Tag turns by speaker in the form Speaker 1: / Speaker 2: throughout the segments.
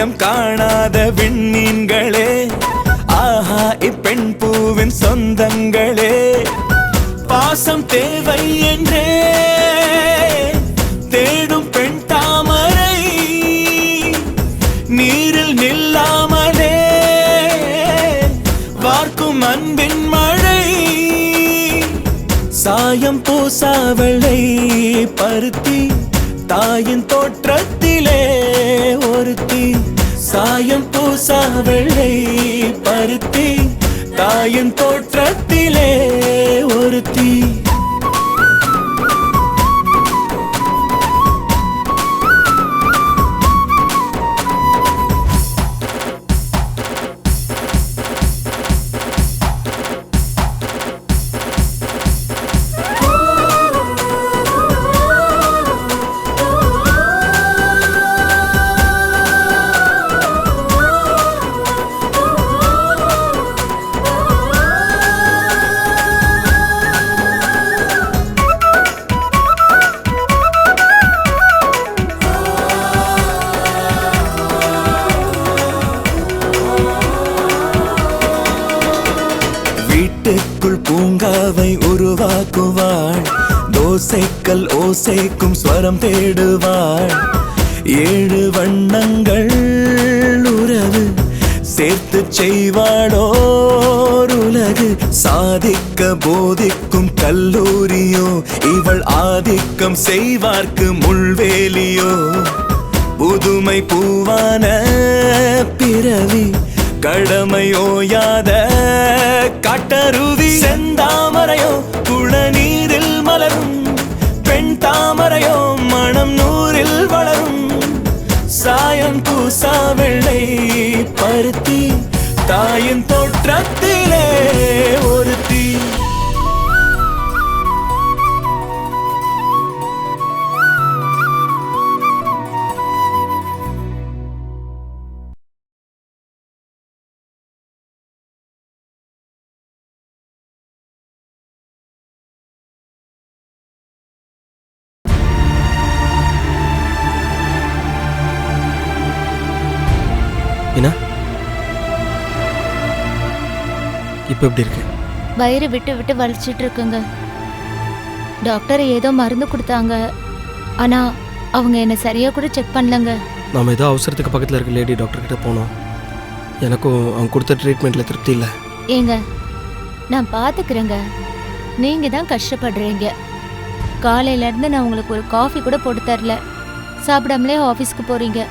Speaker 1: இனம் காணாத விண்மீன்களே, ஆஹா இப்பெண் பூவின் சொந்தங்களே, பாசம் தேவை என்றே தேடும் பெண் தாமரை, நீரில் நில்லாமலே வார்க்கும் அன்பின் மழை, சாயம் பூசாவளை பருத்தி தாயின் தோற்றத்திலே ஒருத்தி, சாயம் பூசாவளை பருத்தி தாயின் தோற்றத்திலே ஒருத்தி. வீட்டுக்குள் பூங்காவை உருவாக்குவாள், தோசைக்கல் ஓசைக்கும் ஸ்வரம் தேடுவாள், 7 வண்ணங்கள் உறவு சேர்த்து செய்வாளோர் உலகு, சாதிக்க போதிக்கும் கல்லூரியோ இவள் ஆதிக்கம் செய்வார்க்கு முள்வேலியோ, புதுமை பூவான பிறவி கடமையோயாத காட்டருவி, செந்தாமரையோ குளநீரில் மலரும் பெண் தாமரையோ மனம் நூறில் வளரும், சாயம் பூசா வெள்ளை பருத்தி தாயின் தோற்றத்திலே ஒருத்தி.
Speaker 2: என்ன இப்போ எப்படி இருக்கு?
Speaker 3: வயிறு விட்டு விட்டு வலிச்சிட்டு இருக்குங்க. டாக்டர் ஏதோ மருந்து கொடுத்தாங்க, ஆனா அவங்க என்ன சரியா கூட செக் பண்ணலங்க.
Speaker 2: நாம ஏதோ அவசரத்துக்கு பக்கத்தில் இருக்க லேடி டாக்டர் கிட்ட போனோம். எனக்கும் அவங்க கொடுத்த ட்ரீட்மெண்ட்ல திருப்தி இல்லை.
Speaker 3: ஏங்க நான் பார்த்துக்கிறேங்க, நீங்க தான் கஷ்டப்படுறீங்க. காலையில இருந்து நான் உங்களுக்கு ஒரு காஃபி கூட போட்டு தரல, சாப்பிடாமலே ஆஃபீஸ்க்கு போறீங்க.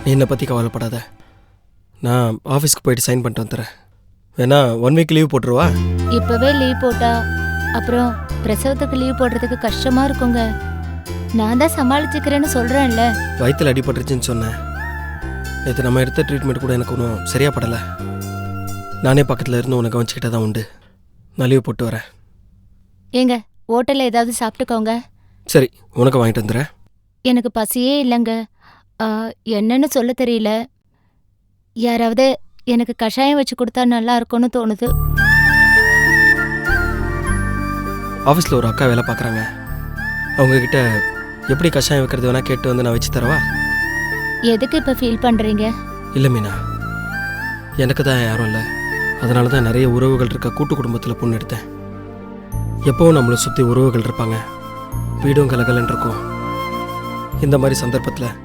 Speaker 2: நீ என்னை பற்றி கவலைப்படாத, நான் ஆஃபீஸ்க்கு போயிட்டு சைன் பண்ணிட்டு வந்துடுறேன். வேணா 1 வீக் லீவ் போட்டுருவா?
Speaker 3: இப்பவே லீவ் போட்டா அப்புறம் பிரசவத்துக்கு லீவ் போடுறதுக்கு கஷ்டமா இருக்குங்க. நான் தான் சமாளிச்சுக்கிறேன்னு சொல்றேன்ல.
Speaker 2: வயிற்றில் அடிபட்டுருச்சுன்னு சொன்னேன். நேற்று நம்ம எடுத்த ட்ரீட்மெண்ட் கூட எனக்கு ஒன்றும் சரியா படலை. நானே பக்கத்தில் இருந்து உனக்கு கவனிச்சுக்கிட்டே தான் உண்டு. நான் லீவ் போட்டு வரேன்.
Speaker 3: ஏங்க ஹோட்டலில் ஏதாவது சாப்பிட்டுக்கோங்க.
Speaker 2: சரி, உனக்கு வாங்கிட்டு வந்துடுறேன்.
Speaker 3: எனக்கு பசியே இல்லைங்க, என்னன்னு சொல்ல தெரியல. யாராவது எனக்கு கஷாயம் வச்சு கொடுத்தா நல்லா இருக்கும்னு தோணுது.
Speaker 2: ஆஃபீஸில் ஒரு அக்கா வேலை பார்க்குறாங்க. அவங்கக்கிட்ட எப்படி கஷாயம் வைக்கிறது வேணால் கேட்டு வந்து நான் வச்சு தரவா?
Speaker 3: எதுக்கு இப்போ ஃபீல் பண்ணுறீங்க?
Speaker 2: இல்லை மீனா, எனக்கு தான் யாரும் இல்லை. அதனால தான் நிறைய உறவுகள் இருக்க கூட்டு குடும்பத்தில் பொண்ணு எடுத்தேன். எப்போவும் நம்மளை சுற்றி உறவுகள் இருப்பாங்க, வீடும் கலகலன்னு இருக்கும். இந்த மாதிரி சந்தர்ப்பத்தில்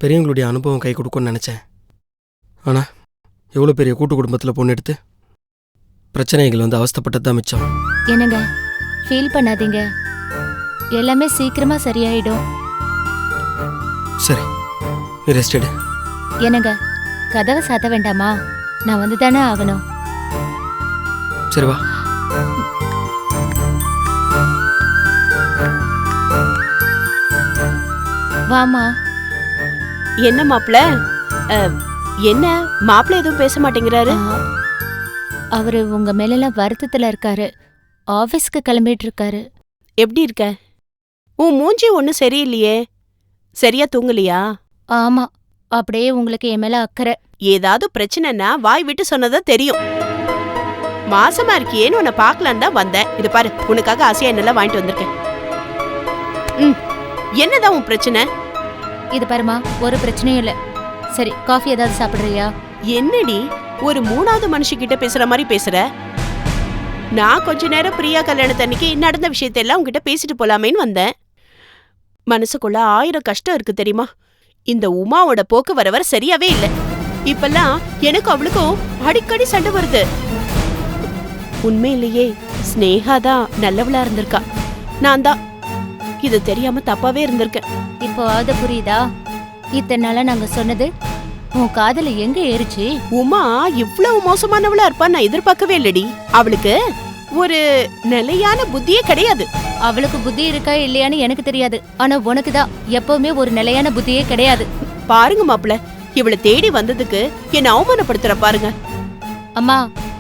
Speaker 2: பெரியவங்களுடைய அனுபவம் கை கொடுக்கும்னு நினச்சேன். ஆனால் எவ்வளோ பெரிய கூட்டு குடும்பத்தில் பொண்ணு எடுத்து பிரச்சனைகள் வந்து அவஸ்தைப்பட்டது தான் மிச்சம்.
Speaker 3: என்னங்க ஃபீல் பண்ணாதீங்க, எல்லாமே சீக்கிரமா சரியாயிடும்.
Speaker 2: சரி, நீ ரெஸ்ட் எடு.
Speaker 3: என்னங்க கதவை சாத்த வேண்டாமா? நான் வந்து தானே ஆகணும்.
Speaker 2: சரி வா.
Speaker 3: வாமா.
Speaker 4: என்ன மாப்பிள்ள, என்ன மாப்பிள்ள எதுவும் பேச மாட்டேங்கிறாரு?
Speaker 3: அவரு உங்க மேலாம் வருத்தத்துல இருக்காரு, ஆபீஸ்க்கு கிளம்பிட்டு இருக்காரு.
Speaker 4: எப்படி இருக்க? உன் மூஞ்சி ஒன்னும் சரியில்லையே, சரியா தூங்கலையா?
Speaker 3: ஆமா, அப்படியே உங்களுக்கு என் மேல அக்கறை.
Speaker 4: ஏதாவது பிரச்சனைனா வாய் விட்டு சொன்னதா தெரியும். மாசமா இருக்கியேன்னு உன்னை பார்க்கலான்னு தான் வந்தேன். இது பாரு, உனக்காக ஆசையா என்னெல்லாம் வாங்கிட்டு வந்திருக்கேன். என்னதான் உன் பிரச்சனை?
Speaker 3: இது பாருமா, ஒரு பிரச்சனையும் இல்ல. சரி காஃபி ஏதாவது சாப்பிடுறியா?
Speaker 4: என்னடி ஒரு மூணாவது மனுஷிகிட்ட பேசுற மாதிரி பேசுற? நான் கொஞ்ச நேரம் பிரியா கல்யாணத்தன்னைக்கு நடந்த விஷயத்தெல்லாம் உங்ககிட்ட பேசிட்டு போலாமேன்னு வந்தேன். மனசுக்குள்ள 1000 கஷ்டம் இருக்கு தெரியுமா? இந்த உமாவோட போக்கு வர வர சரியாவே இல்ல. இப்பெல்லாம் எனக்கும் அவளுக்கும் அடிக்கடி சண்டை வருது. உண்மையிலேயே ஸ்னேகா தான் நல்லவளா இருந்திருக்கா. நான் தான் இது தெரியாம தப்பாவே இருந்திருக்கேன்.
Speaker 3: இப்போ அது புரியுதா? இத்தனை நாளா நாங்க சொன்னது உன் காதல எங்க ஏறிச்சு?
Speaker 4: உமா இவ்வளவு மோசமானவளா இருப்பா நான் எதிர்பார்க்கவே இல்லடி. அவளுக்கு ஒரு நிலையான புத்தியே கிடையாது.
Speaker 3: அவளுக்கு புத்தி இருக்கா இல்லையான்னு எனக்கு தெரியாது. ஆனா உனக்குதான் எப்பவுமே ஒரு நிலையான புத்தியே கிடையாது.
Speaker 4: பாருங்க மாப்பிள, இவளை தேடி வந்ததுக்கு என்ன அவமானப்படுத்துற பாருங்க.
Speaker 3: அம்மா,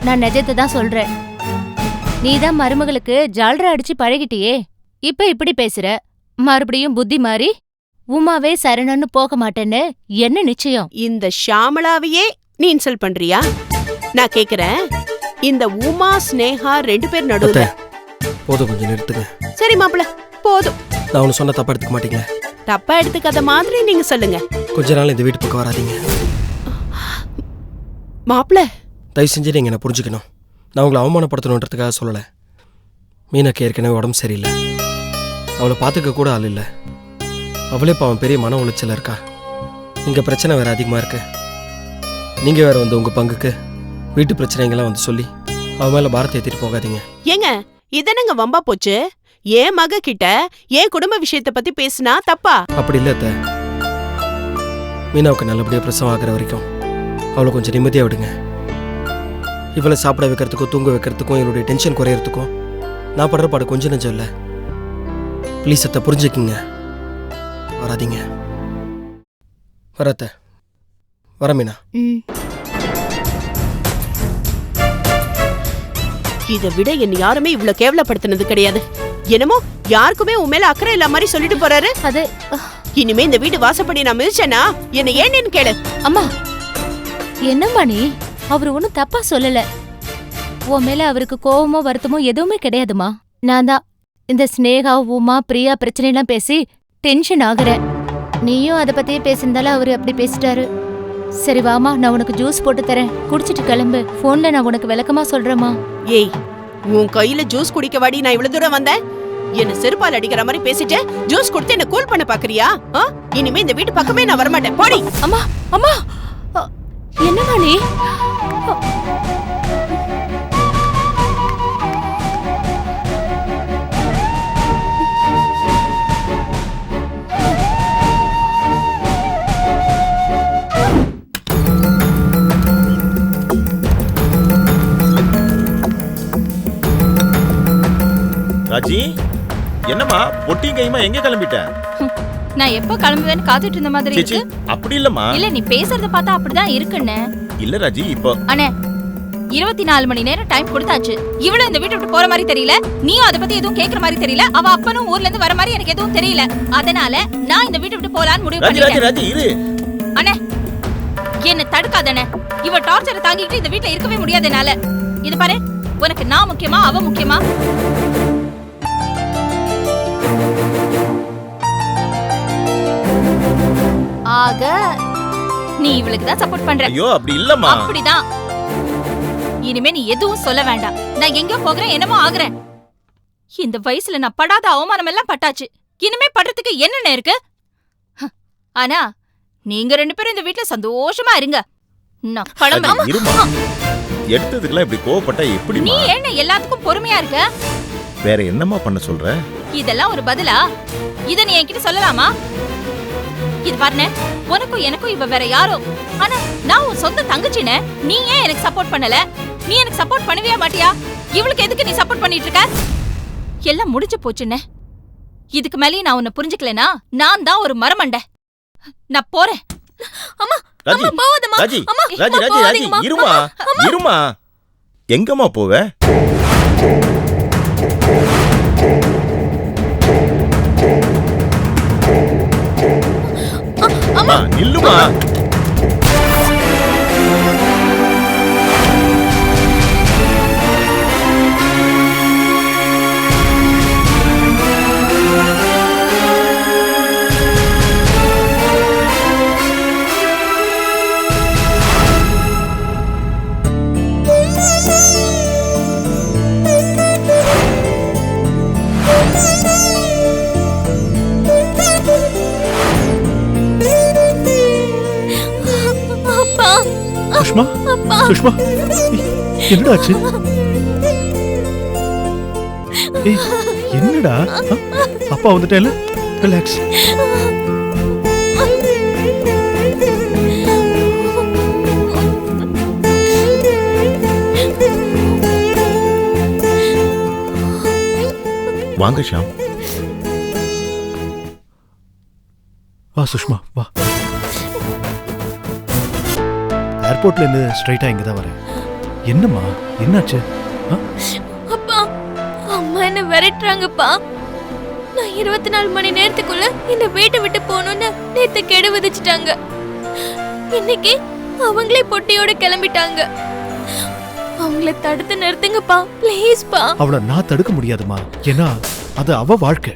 Speaker 3: நான் நிஜத்தை தான் சொல்றேன். நீதான் மருமகளுக்கு ஜால்ரா அடிச்சு பழகிட்டியே, இப்ப இப்படி பேசுற. மறுபடியும் புத்தி மாறி உமாவே சரணன்னு போக மாட்டேன்னு என்ன நிச்சயம்?
Speaker 4: இந்த ஷாமளாவையே நீ இன்சல்ட் பண்றியா? நான் கேக்குறேன், இந்த உமா ஸ்னேகா 2 பேர் நடுவுல.
Speaker 2: போதும், கொஞ்சம் நிறுத்துங்க.
Speaker 4: சரி மாப்பிள, போதும்.
Speaker 2: நான் ஒன்று சொன்ன தப்பா எடுத்துக்க மாட்டீங்களா?
Speaker 4: தப்பா எடுத்துக்காத மாதிரி நீங்க சொல்லுங்க.
Speaker 2: கொஞ்ச நாள் இந்த வீட்டு பக்கம் வராதீங்க.
Speaker 4: மாப்பிள,
Speaker 2: தயவு செஞ்சு நீங்கள் என்ன புரிஞ்சுக்கணும். நான் உங்களை அவமானப்படுத்தணுன்றதுக்காக சொல்லலை. மீனாக்கு ஏற்கனவே உடம்பு சரியில்லை. அவளை பார்த்துக்க கூட ஆள் இல்லை. அவளே இப்போ அவன் பெரிய மன உளைச்சல் இருக்கா. இங்கே பிரச்சனை வேறு அதிகமாக இருக்கு. நீங்கள் வேறு வந்து உங்கள் பங்குக்கு வீட்டு பிரச்சனைங்கெல்லாம் வந்து சொல்லி அவன் மேலே பாரத்தை ஏற்றிட்டு போகாதீங்க.
Speaker 4: ஏங்க இதனங்க வம்பா போச்சு? என் மக கிட்ட என் குடும்ப விஷயத்தை பத்தி பேசினா தப்பா?
Speaker 2: அப்படி இல்லை அத்தை. மீனாவுக்கு நல்லபடியாக பிரசவம் ஆகிற வரைக்கும் அவளை கொஞ்சம் நிம்மதியாக விடுங்க. இவளை சாப்பிட வைக்கிறதுக்கும் தூங்க வைக்கிறதுக்கும் இவளுடைய டென்ஷன் குறையறதுக்கும் நான் படுற பாடு கொஞ்சம் நெஞ்சம் இல்லை. ப்ளீஸ் அத்தை, புரிஞ்சுக்கிங்க. வராதீங்க. வரத்த வர மீனா.
Speaker 4: இதை விட என்ன யாருமே இவ்வளவு கேவலப்படுத்தினது கிடையாது. என்னமோ யாருக்குமே உன் மேல அக்கறை இல்ல மாதிரி சொல்லிட்டு போறாரு.
Speaker 3: அது
Speaker 4: இனிமே இந்த வீட்டு வாசப்படி நான் மிதிச்சேனா என்ன ஏன்னு கேளு.
Speaker 3: அம்மா, என்னம்மா நீ? அவரு ஒன்னும் தப்பா சொல்லல. உன் மேல அவருக்கு கோவமோ வருத்தமோ எதுவுமே கிடையாதுமா. நான் தான் இந்த ஸ்னேகா உமா பிரியா பிரச்சனைலாம் பேசி டென்ஷன் ஆகுறேன். நீயும் அதை பத்தியே பேசியிருந்தாலும் அவரு அப்படி பேசிட்டாரு. சரி வாமா, நான் உனக்கு ஜூஸ் போட்டு தரேன், குடிச்சிட்டு கிளம்பு. போன்ல நான் உனக்கு விளக்கமா சொல்றேம்மா.
Speaker 4: ஏய், உன் கையில ஜூஸ் குடிக்க வாடி நான் இவ்வளவு தூரம் வந்தேன். என்ன செருப்பால் அடிக்கிற மாதிரி பேசிட்டு ஜூஸ் கொடுத்து என்ன கூல் பண்ண பாக்குறியா? இனிமே இந்த வீட்டு பக்கமே நான் வரமாட்டேன். போடி.
Speaker 3: அம்மா அம்மா, என்னம்மா நீ?
Speaker 5: ராஜி, என்னம்மா பொட்டியும் கையுமா எங்க கிளம்பிட்ட?
Speaker 6: நான் எப்ப கிளம்புவேன்னு காத்துட்டு இருந்த மாதிரி
Speaker 5: சேச்சி,
Speaker 6: இருக்கு.
Speaker 5: அப்படி இல்லம்மா.
Speaker 6: இல்ல, நீ பேசுறத பார்த்தா அப்படிதான் இருக்குன்னு.
Speaker 5: இல்ல ராஜி, இப்போ
Speaker 6: அண்ணே 24 மணி நேரம் டைம் கொடுத்தாச்சு. இவ்வளவு இந்த வீட்டை விட்டு போற மாதிரி தெரியல. நீயும் அதை பத்தி எதுவும் கேக்குற மாதிரி தெரியல. அவ அப்பனும் ஊர்ல இருந்து வர மாதிரி எனக்கு எதுவும் தெரியல. அதனால நான் இந்த வீட்டை விட்டு போலான்னு முடிவு
Speaker 5: ராஜி ராஜி
Speaker 6: பண்ணிட்டேன்.
Speaker 5: ராஜி இரு.
Speaker 6: அண்ணே, என்ன தடுக்காதண்ணே. இவ டார்ச்சரை தாங்கிட்டு இந்த வீட்டுல இருக்கவே முடியாது என்னால. இது பாரு, உனக்கு நான் முக்கியமா அவ முக்கியமா? ஆக நீ இவளுக்கு தான் சப்போர்ட் பண்ற.
Speaker 5: ஐயோ, அப்படி இல்லம்மா.
Speaker 6: அப்படிதான். இனிமே நீ எதுவும் சொல்ல வேண்டாம். நான் எங்க போகிறேன் என்னமோ ஆகுறேன். இந்த வயசுல நான் படாத அவமானம் எல்லாம் பட்டாச்சு. இனிமே படுறதுக்கு என்னென்ன இருக்கு? ஆனா நீங்க 2 பேரும் இந்த வீட்டுல சந்தோஷமா இருங்க. நான் கிளம்புறேன்.
Speaker 5: ராஜி, இரும்மா. எடுத்ததுக்கெல்லாம் இப்படி கோவப்பட்டா எப்படி?
Speaker 6: நீ என்ன எல்லாத்துக்கும் பொறுமையா இருக்க?
Speaker 5: வேற என்னம்மா பண்ண சொல்ற?
Speaker 6: இதெல்லாம் ஒரு பதிலா? இத நீ என்கிட்ட சொல்லலாமா? இது பாருனே, உனக்கும் எனக்கும் இவ வேற யாரோ. ஆனா நான் உன் சொந்த தங்கச்சினே. நீ ஏன் எனக்கு சப்போர்ட் பண்ணல? நீ எனக்கு சப்போர்ட் பண்ணவே மாட்டியா? இவளுக்கு எதுக்கு நீ சப்போர்ட் பண்ணிட்டு இருக்க? எல்லாம் முடிஞ்சு போச்சுன்னே. இதுக்கு மேலே நான் உன்னை புரிஞ்சுக்கலனா நான் தான் ஒரு மரமண்டை. நான் போறேன். அம்மா,
Speaker 5: ராஜி,
Speaker 6: அம்மா போவாதம்மா.
Speaker 5: ராஜி,
Speaker 6: அம்மா,
Speaker 5: ராஜி, ராஜி, ராஜி,
Speaker 6: போவாதீங்கம்மா.
Speaker 5: இருமா, இருமா. எங்கம்மா போவ? அம்மா, நில்லுமா.
Speaker 7: சுஷ்மா என்னடா ஆச்சு? ஏய், என்னடா அப்பா வந்துட்டேன்ல, ரிலாக்ஸ்.
Speaker 5: வாங்க ஷாம்.
Speaker 7: வா சுஷ்மா வா. ஏர்போர்ட்ல இருந்து ஸ்ட்ரைட்டா இங்க தான் வரேன். என்னம்மா என்னாச்சு?
Speaker 8: அப்பா, அம்மா என்ன விரட்டுறாங்கப்பா. நான் 24 மணி நேரத்துக்குள்ள இந்த வீட்டை விட்டு போகணும்னு நேத்து கெடு விதிச்சிட்டாங்க. இன்னைக்கு அவங்களே பொட்டியோட கிளம்பிட்டாங்க. அவங்கள தடுத்து நிறுத்துங்கப்பா, ப்ளீஸ்ப்பா.
Speaker 7: அவளை நான் தடுக்க முடியாதுமா, ஏன்னா அது அவ வாழ்க்கை.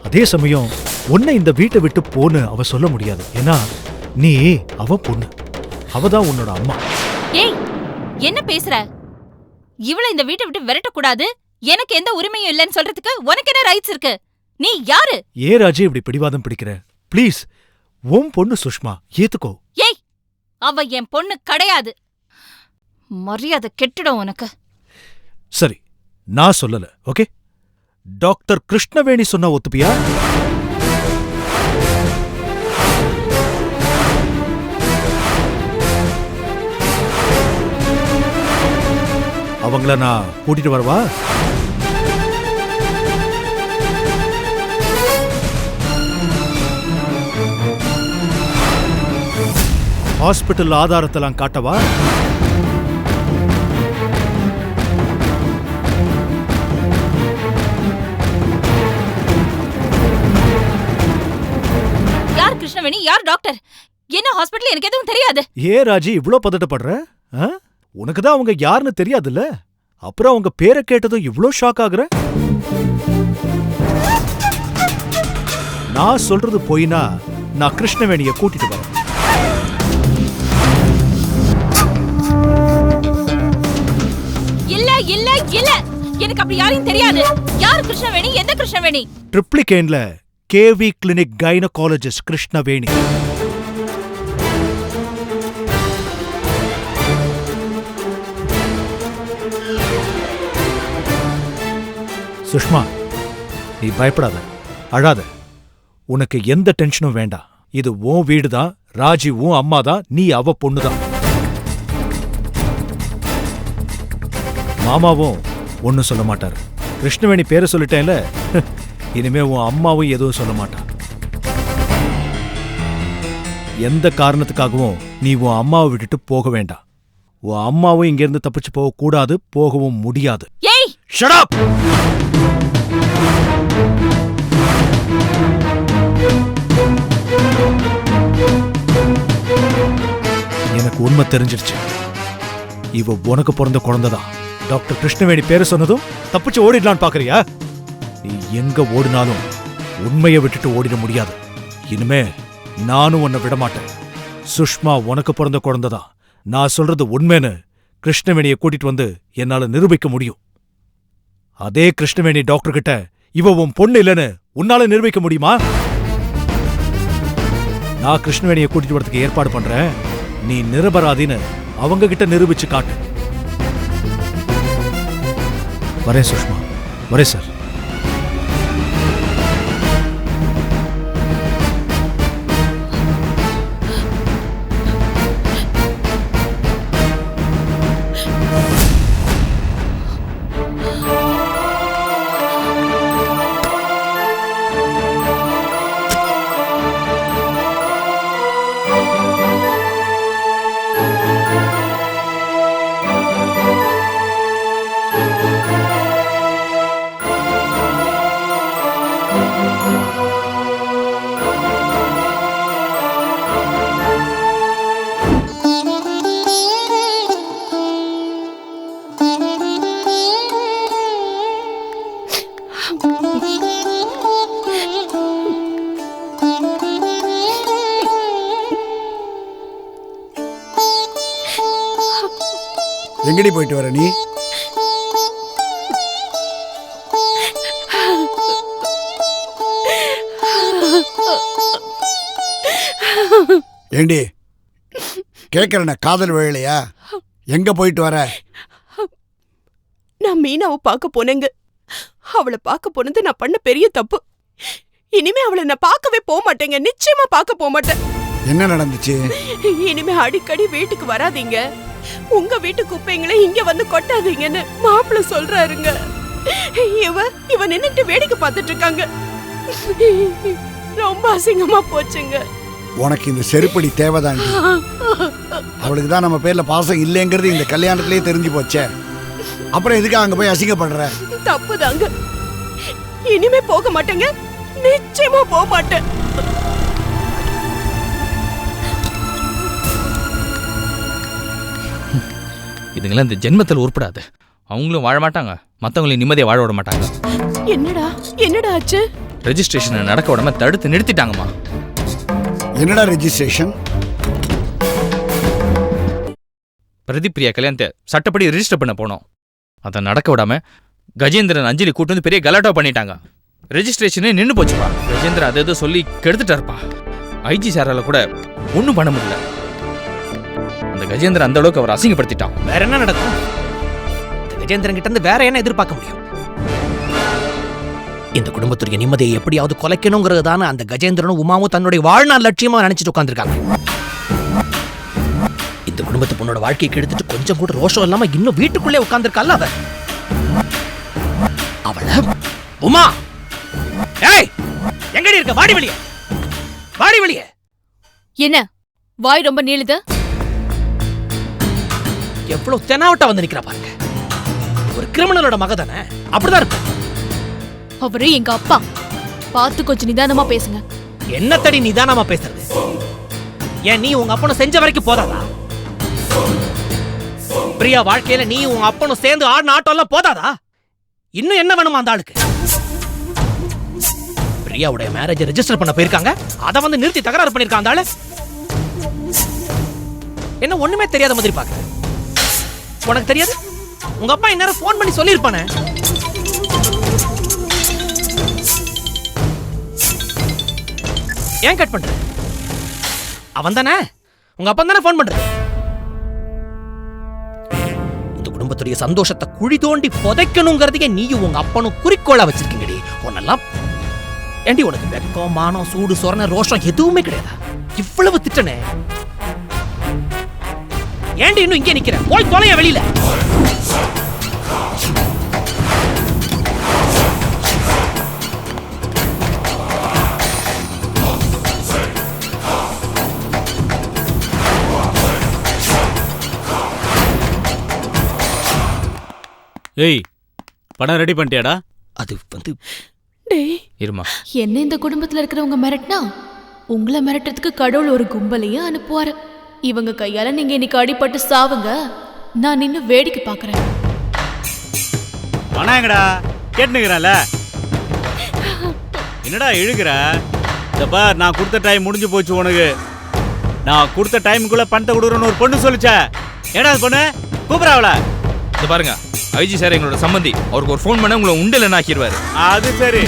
Speaker 7: அதே சமயம் உன்னை இந்த வீட்டை விட்டு போன்னு அவ சொல்ல முடியாது, ஏன்னா நீ அவ பொண்ணு, அவதான் உன்னோட அம்மா.
Speaker 6: ஏய், என்ன பேசுற? இவள இந்த வீட்டை விட்டு விரட்டக்கூடாது, எனக்கு எந்த உரிமையும் இல்லைன்னு சொல்றதுக்கு உனக்கு என்ன ரைட்ஸ் இருக்கு? நீ யாரு?
Speaker 7: ஏ ராஜே இப்படி பிடிவாதம் பிடிக்கிற? ப்ளீஸ், உன் பொண்ணு சுஷ்மா, ஏத்துக்கோ.
Speaker 6: ஏய், அவ என் பொண்ணு கிடையாது. மரியாதை கெட்டுடும் உனக்கு.
Speaker 7: சரி, நான் சொல்லல, ஓகே? டாக்டர் கிருஷ்ணவேணி சொன்னா ஒத்துப்பியா? அவங்கள நான் கூட்டிட்டு வரவா? ஹாஸ்பிட்டல் ஆதாரத்தெல்லாம் காட்டவா?
Speaker 6: யார் கிருஷ்ணவேணி, யார் டாக்டர்? என்ன ஹாஸ்பிட்டல்? எனக்கு எதுவும் தெரியாது.
Speaker 7: ஏ ராஜி இவ்ளோ பதட்டப்படுற? உனக்குதான் அவங்க யாருன்னு தெரியாதுல்ல, அப்புறம் அவங்க பேரை கேட்டதும் இவ்ளோ ஷாக் ஆகுற? நான் சொல்றது போயினா நான் கிருஷ்ணவேணிய கூட்டிட்டு வரேன்.
Speaker 6: இல்ல இல்ல இல்ல, எனக்கு அப்படி யாரையும் தெரியாது. யார் கிருஷ்ணவேணி? எந்த கிருஷ்ணவேணி?
Speaker 7: ட்ரிப்ளிகேன்ல KV clinic gynaecologist Krishnaveni. Sushma, நீ பயப்படாத, அழாத, உனக்கு எந்த டென்ஷனும் வேண்டாம். இது உன் வீடுதான், ராஜி உன் அம்மாதான், நீ அவ பொண்ணுதான். மாமாவும் ஒன்னும் சொல்ல மாட்டாரு. கிருஷ்ணவேணி பேரை சொல்லிட்டேன்ல, இனிமே உன் அம்மாவும் எதுவும் சொல்ல மாட்டா. எந்த காரணத்துக்காகவும் நீ உன் அம்மாவை விட்டுட்டு போக வேண்டாம். உன் அம்மாவும் இங்கிருந்து தப்பிச்சு போக கூடாது, போகவும் முடியாது.
Speaker 6: ஏய்,
Speaker 7: ஷட் அப்! எனக்கு உண்மை தெரிஞ்சிருச்சு. இவ உனக்கு பிறந்த குழந்தைதான். டாக்டர் கிருஷ்ணவேணி பேரு சொன்னதும் தப்பிச்சு ஓடிடலான்னு பாக்குறியா? நீ எங்க ஓடினாலும் உண்மையை விட்டுட்டு ஓடிட முடியாது. இனிமே நானும் உன்னை விட மாட்டேன். சுஷ்மா உனக்கு பிறந்த குழந்தைதான். நான் சொல்றது உண்மைன்னு கிருஷ்ணவேணியை கூட்டிட்டு வந்து என்னால நிரூபிக்க முடியும். அதே கிருஷ்ணவேணி டாக்டர் கிட்ட இவ உன் பொண்ணு இல்லைன்னு உன்னால நிரூபிக்க முடியுமா? நான் கிருஷ்ணவேணியை கூட்டிட்டு வரதுக்கு ஏற்பாடு பண்றேன். நீ நிரபராதின்னு அவங்க கிட்ட நிரூபிச்சு காட்டு. வரேன் சுஷ்மா, வரேன் சார்.
Speaker 9: எங்கடி போயிட்டு வர நீ? ஏண்டி கேட்கறன காதல் வேலையா? எங்க போயிட்டு வர?
Speaker 4: நான் மீனாவை பார்க்க போனேங்க. அவளை பார்க்க போனது நான் பண்ண பெரிய தப்பு. இனிமே அவளை நான் பார்க்கவே போக மாட்டேங்க. நிச்சயமா பார்க்க போக மாட்டேன்.
Speaker 9: என்ன நடந்துச்சு?
Speaker 4: இனிமே அடிக்கடி வீட்டுக்கு வராதீங்க, உங்க வீட்டு குப்பைங்களை இங்க வந்து கொட்டாதீங்கன்னு மாப்பிள்ள சொல்றாருங்க. இவ நின்னுட்டு வேடிக்கை பார்த்துட்டு இருக்காங்க. ரொம்ப அசிங்கமா போச்சுங்க.
Speaker 9: உனக்கு இந்த செருப்படி தேவைதாண்டி. அவளுக்கு தான் நம்ம பேர்ல பாசம் இல்லைங்கிறது இந்த கல்யாணத்திலேயே தெரிஞ்சு போச்சே. அப்புறம் எதுக்கு அங்க போய் அசிங்கப்படுற?
Speaker 4: தப்புதாங்க. இனிமே போக மாட்டேங்க, நிச்சயமா போக மாட்டேன்.
Speaker 10: இதுங்களாம் இந்த ஜென்மத்தில் உருப்படாது. அவங்களும் வாழ மாட்டாங்க, மற்றவங்களையும் நிம்மதியை வாழ விட மாட்டாங்க.
Speaker 4: என்னடா ஆச்சு?
Speaker 10: ரெஜிஸ்ட்ரேஷனை நடக்க விடாம தடுத்து நிறுத்திட்டாங்கம்மா.
Speaker 9: என்னடா ரெஜிஸ்ட்ரேஷன்?
Speaker 10: பிரதீப் பிரியா கல்யாணத்தை சட்டப்படி ரெஜிஸ்டர் பண்ண போனோம். அதை நடக்க விடாம கஜேந்திரன் அஞ்சலி கூட்டு வந்து பெரிய கலாட்டா பண்ணிட்டாங்க. ரெஜிஸ்ட்ரேஷனே நின்று போச்சுப்பா. கஜேந்திரன் அதை எதோ சொல்லி கெடுத்துட்டாருப்பா. ஐஜி சாரால கூட ஒன்றும் பண்ண முடியல. அந்த கஜேந்திரன் அந்த அளவுக்கு அவர் அசிங்கப்படுத்திட்டான்.
Speaker 7: வேற என்ன நடக்கும்? இந்த கஜேந்திரன் கிட்ட இருந்து வேற என்ன எதிர்பார்க்க முடியும்? இந்த குடும்பத்துடைய நிம்மதியை எப்படியாவது கொலைக்கணுங்கிறது தானே அந்த கஜேந்திரனும் உமாவும் தன்னுடைய வாழ்நாள் லட்சியமா நினைச்சிட்டு உட்காந்துருக்காங்க. இந்த குடும்பத்து பொண்ணோட வாழ்க்கையை கெடுத்துட்டு கொஞ்சம் கூட ரோஷம் இல்லாம இன்னும் வீட்டுக்குள்ளே உட்கார்ந்துருக்கால அவ. அவள உமா, ஏய் எங்கடி இருக்க? வாடி வெளியே, வாடி வெளியே.
Speaker 6: என்ன வாய் ரொம்ப நீளுது?
Speaker 7: எவ்வளவு தெனாவட்டா வந்து நிக்கிறா பாருங்க. ஒரு கிரிமினலோட மக தானே, அப்படிதான் இருக்கும்.
Speaker 6: அவரு எங்க அப்பா. பார்த்து கொஞ்சம் நிதானமா பேசுங்க.
Speaker 7: என்ன தடி நிதானமா பேசுறது? ஏன் நீ உங்க அப்பனும் செஞ்ச வரைக்கும் போதாதா? பிரியா வாழ்க்கையில நீ உங்க அப்பனும் சேர்ந்து ஆடின ஆட்டம் எல்லாம் போதாதா? இன்னும் என்ன வேணுமா அந்த ஆளுக்கு? பிரியாவுடைய மேரேஜ் ரெஜிஸ்டர் பண்ண போயிருக்காங்க, அதை வந்து நிறுத்தி தகராறு பண்ணிருக்கான் அந்த ஆளு. என்ன ஒண்ணுமே தெரியாத மாதிரி பாக்குற? உனக்கு தெரியாது? உங்க அப்பா இந்நேரம் போன் பண்ணி சொல்லிருப்பானே. ஏன் கட் பண்ற? அவன் தானே உங்க அப்பா தானே போன் பண்ற. இந்த குடும்பத்துடைய சந்தோஷத்தை குழி தோண்டி புதைக்கணுங்கிறதுக்கே நீயும் உங்க அப்பனும் குறிக்கோளா வச்சிருக்கீங்கடி. உன்னெல்லாம் ஏண்டி உனக்கு வெக்கம், மானம், சூடு, சொரண, ரோஷம் எதுவுமே கிடையாதா? இவ்வளவு திட்டனே ஏண்டி இன்னும் இங்கே நிக்கிற? போய் தொலைய வெளியில.
Speaker 11: ஏய், படம் ரெடி பண்ணிட்டியாடா?
Speaker 7: அது வந்து
Speaker 6: டேய்,
Speaker 10: இருமா.
Speaker 6: என்ன இந்த குடும்பத்துல இருக்கிறவங்க மிரட்டினா உங்களை மிரட்டுறதுக்கு கடவுள் ஒரு கும்பலையும் அனுப்புவாரு. இவங்க கையால நீங்க இன்னைக்கு அடிபட்டு சாவுங்க, நான் நின்னு வேடிக்கை பாக்குறேன்.
Speaker 11: பணம் எங்கடா? கேட்டுனுக்குறேன்ல. என்னடா இழுக்கிற? இந்த பார், நான் கொடுத்த டைம் முடிஞ்சு போச்சு உனக்கு. நான் கொடுத்த டைமுக்குள்ள பணத்தை கொடுக்குறேன்னு ஒரு பொண்ணு சொல்லிச்ச. ஏடா அது பொண்ணு? கூப்பிடாவல.
Speaker 10: இது பாருங்க, ஐஜி சார் எங்களோட சம்பந்தி. அவருக்கு ஒரு ஃபோன் பண்ண உங்களை உண்டில நாக்கிடுவாரு.
Speaker 11: அது சரி.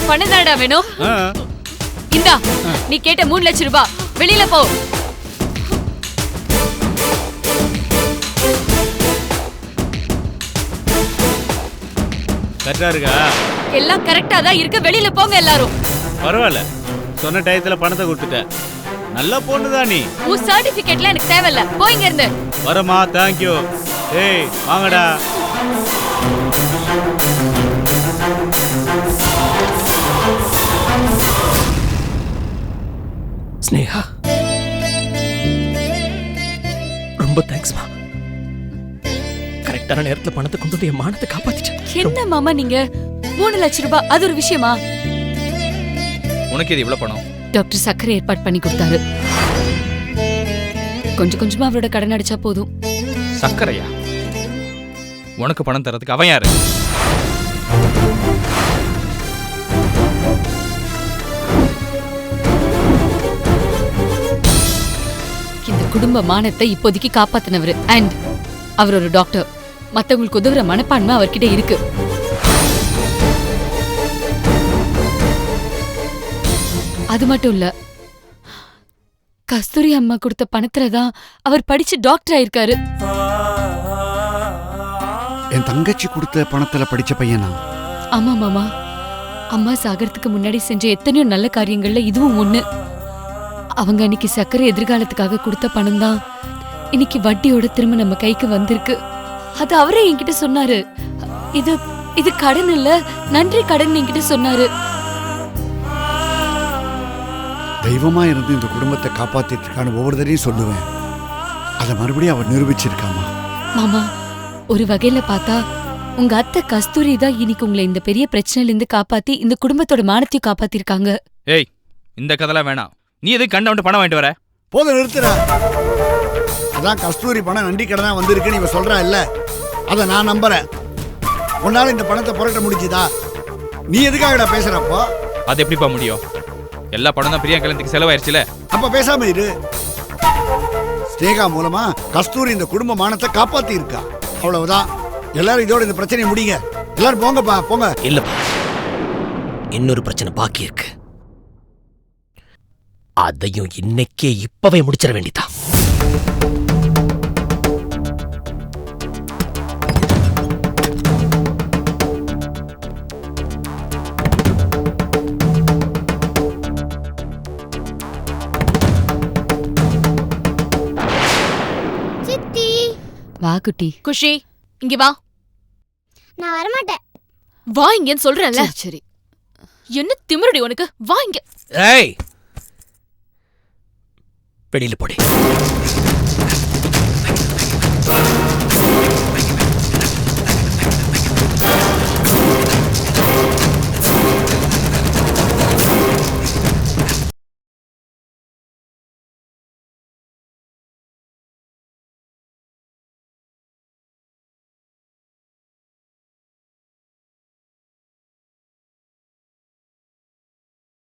Speaker 6: பணதாடா வேணும்? இந்தா, நீ கேட்ட 3 லட்சம் ரூபாய். வெளியில போ.
Speaker 11: கரெக்டா இருக்கா?
Speaker 6: எல்லாம் கரெக்டா தான் இருக்கு. வெளியில போங்க எல்லாரும்.
Speaker 11: பரவாயில்ல, சொன்ன டயத்துல பணத்தை கொடுத்துட்ட. நல்லா பொண்ணுதான் நீ.
Speaker 6: உன் சர்டிபிகேட்ல எனக்கு தேவையில்ல. போயிங்க இருந்து.
Speaker 11: வரமா, தேங்க்யூ. ஏய் வாங்கடா.
Speaker 7: ஸ்னேகா, ரொம்ப தேங்க்ஸ்மா. கரெக்டான நேரத்துல பணத்தை கொண்டு வந்து என் மானத்தை காப்பாத்திட்டேன்.
Speaker 6: என்ன மாமா நீங்க 3 லட்சம் ரூபாய், அது ஒரு விஷயமா?
Speaker 10: உனக்கு இது இவ்வளவு பணம்?
Speaker 6: டாக்டர் சக்கரை ஏற்பாடு பண்ணி கொடுத்தாரு. கொஞ்சம் கொஞ்சமா அவரோட கடன் அடிச்சா போதும்.
Speaker 10: சக்கரையா? உனக்கு பணம் தரதுக்கு அவன் யாரு?
Speaker 6: இந்த குடும்ப மானத்தை இப்போதைக்கு காப்பாத்தினவரு. அண்ட்
Speaker 12: அவர் ஒரு டாக்டர். மத்தவங்களுக்கு உதவுற மனப்பான்மை அவர்கிட்ட இருக்கு. அது மட்டும் இல்ல, கஸ்தூரி அம்மா கொடுத்த பணத்துலதான் அவர் படிச்சு டாக்டர் ஆயிருக்காரு.
Speaker 9: என் தங்கச்சி கொடுத்த பணத்துல படிச்ச பையனா?
Speaker 12: ஆமா மாமா, அம்மா சாகறதுக்கு முன்னாடி செஞ்ச எத்தனையோ நல்ல காரியங்கள்ல இதுவும் ஒண்ணு. அவங்க அன்னைக்கு சக்கரை எதிர்காலத்துக்காக கொடுத்த பணம் தான் இன்னைக்கு வட்டியோட திரும்ப நம்ம கைக்கு வந்திருக்கு. அது அவரே என்கிட்ட சொன்னாரு. இது இது கடன் இல்ல, நன்றி கடன் என்கிட்ட சொன்னாரு.
Speaker 9: தெய்வமா இருந்து இந்த குடும்பத்தை காப்பாத்திட்டு இருக்கான்னு ஒவ்வொரு தடையும் சொல்லுவேன். அதை மறுபடியும் அவர் நிரூபிச்சிருக்காமா.
Speaker 12: மாமா, ஒரு வகையில பார்த்தா உங்க அத்தை கஸ்தூரி தான் இன்னைக்கு உங்களை இந்த பெரிய பிரச்சனையில இருந்து காப்பாத்தி இந்த குடும்பத்தோட மானத்தையும் காப்பாத்திருக்காங்க.
Speaker 10: ஏய், இந்த கதைலாம் வேணாம். நீ எதுக்கு கண்டவன்ட்டு பணம் வாங்கிட்டு வர?
Speaker 9: போதும், நிறுத்துற. அதான் கஸ்தூரி பணம் நன்றி கடனா வந்திருக்குன்னு இவ சொல்றா இல்ல, அதை நான் நம்புறேன். உன்னால இந்த பணத்தை புரட்ட முடிஞ்சுதா? நீ எதுக்காகடா பேசுறப்போ?
Speaker 10: அது எப்படிப்பா முடியும்? எல்லா பணம் தான் பிரியா கல்யாணத்துக்கு செலவாயிருச்சுல.
Speaker 9: அப்ப பேசாம இரு. ஸ்னேகா மூலமா கஸ்தூரி இந்த குடும்ப மானத்தை காப்பாத்தி இருக்கா, அவ்வளவுதான். எல்லாரும் இதோட இந்த பிரச்சனையை முடிங்க. எல்லாரும் போங்கப்பா, போங்க.
Speaker 2: இல்லப்பா, இன்னொரு பிரச்சனை பாக்கி இருக்கு. அதையும் இன்னைக்கே இப்பவே முடிச்சிட வேண்டியதான்.
Speaker 12: வா குட்டி.
Speaker 8: குஷி, இங்க வா.
Speaker 13: நான் வரமாட்டேன்.
Speaker 8: வா இங்கன்னு சொல்றேன்ல.
Speaker 12: சரி.
Speaker 8: என்ன திமிருடி உனக்கு? வா இங்க.
Speaker 2: ஏய், வெளியில போடி.